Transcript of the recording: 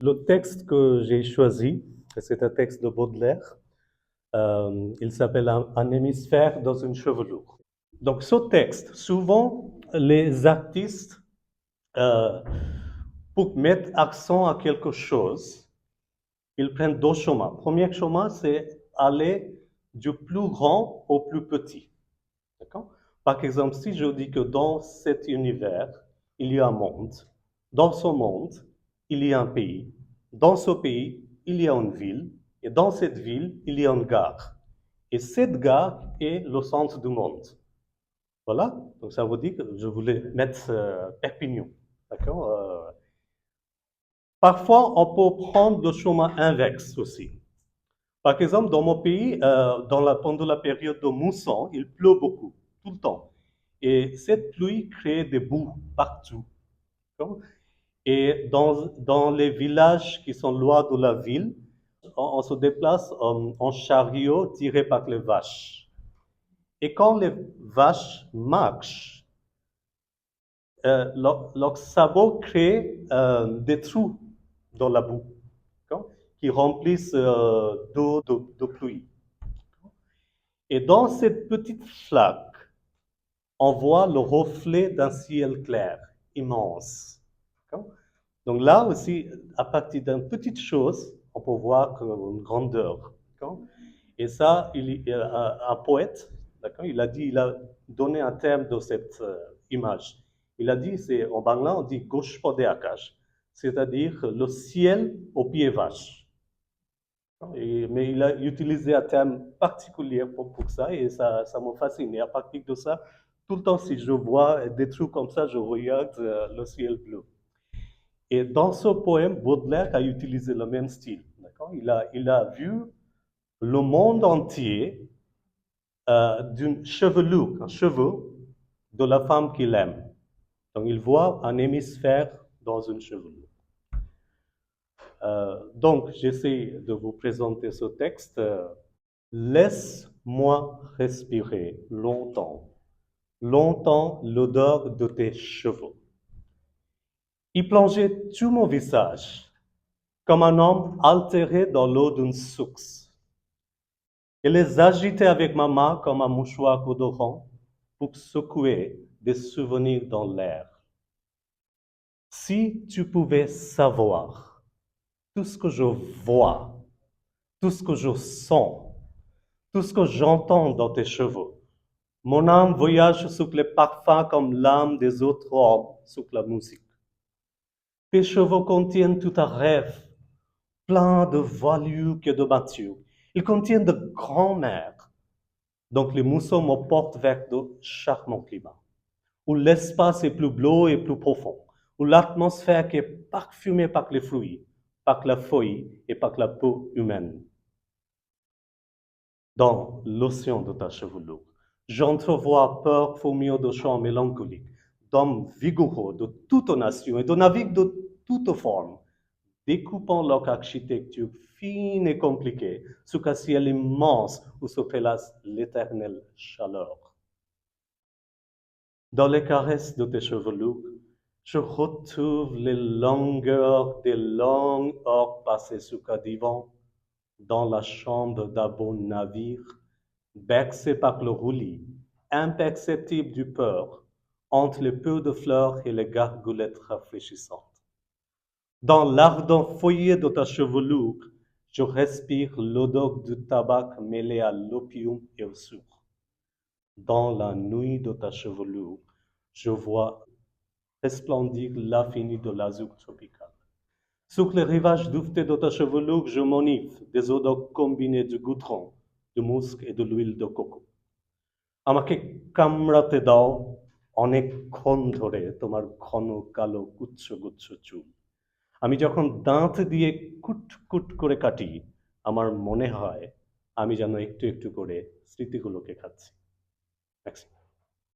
Le texte que j'ai choisi, c'est un texte de Baudelaire. Il s'appelle Un hémisphère dans une chevelure. Donc ce texte, souvent les artistes, euh, pour mettre accent à quelque chose, ils prennent deux chemins. Le premier chemin, c'est aller du plus grand au plus petit. D'accord? Par exemple, si je dis que dans cet univers, il y a un monde, dans ce monde, il y a un pays, dans ce pays, il y a une ville, et dans cette ville, il y a une gare. Et cette gare est le centre du monde. Voilà, donc ça veut dire que je voulais mettre Perpignan. D'accord? Parfois, on peut prendre le chemin inverse aussi. Par exemple, dans mon pays, pendant la période de mousson, il pleut beaucoup, tout le temps. Et cette pluie crée des boues partout. Et dans les villages qui sont loin de la ville, on se déplace en chariot tiré par les vaches. Et quand les vaches marchent, leurs sabots créent des trous dans la boue, qui remplissent d'eau de pluie. Et dans cette petite flaque, on voit le reflet d'un ciel clair, immense. Donc là aussi, à partir d'une petite chose, on peut voir une grandeur. Et ça, un poète, il a dit, il a donné un terme de cette image. Il a dit, c'est en bangla, on dit gauche de akash, c'est-à-dire le ciel au pied vache. Mais il a utilisé un terme particulier pour ça et ça me fascine. Et à partir de ça, tout le temps, si je vois des trucs comme ça, je regarde le ciel bleu. Et dans ce poème, Baudelaire a utilisé le même style. Il a vu le monde entier d'une chevelure, un cheveu de la femme qu'il aime. Donc il voit un hémisphère dans une chevelure. Donc j'essaie de vous présenter ce texte. Laisse-moi respirer longtemps, longtemps l'odeur de tes cheveux. Y plonger tout mon visage, comme un homme altéré dans l'eau d'une source, et les agiter avec ma main comme un mouchoir odorant pour secouer des souvenirs dans l'air. Si tu pouvais savoir tout ce que je vois, tout ce que je sens, tout ce que j'entends dans tes cheveux, mon âme voyage sous les parfums comme l'âme des autres hommes sous la musique. Tes cheveux contiennent tout un rêve, plein de voilures et de matures. Ils contiennent de grands-mères. Donc les moussons me portent vers de charmants climats, où l'espace est plus bleu et plus profond, où l'atmosphère est parfumée par les fruits, par la feuille et par la peau humaine. Dans l'océan de ta chevelure, j'entrevois peur fourmillon de chants mélancoliques, d'hommes vigoureux de toute nation et de navires de toute forme, découpant leur architecture fine et compliquée sous un ciel immense où se prélasse l'éternelle chaleur. Dans les caresses de tes chevelures, je retrouve les longueurs des longues heures passées sous un divan, dans la chambre d'un beau navire, bercé par le roulis, imperceptible du peur, entre les peu de fleurs et les gargoulettes rafraîchissantes. Dans l'ardent foyer de ta chevelure, je respire l'odeur du tabac mêlé à l'opium et au sucre. Dans la nuit de ta chevelure, je vois resplendir l'infini de l'azur tropical. Sur les rivages duvetés de ta chevelure, je m'enivre des odeurs combinées du goudron, du musc et de l'huile de coco. আমাকে কামড়াতে দাও অনেকক্ষণ ধরে তোমার ঘন কালো গুচ্ছ গুচ্ছ চুল। আমি যখন দাঁত দিয়ে কুট কুট করে কাটি, আমার মনে হয় আমি যেন একটু একটু করে স্মৃতিগুলোকে খাচ্ছি।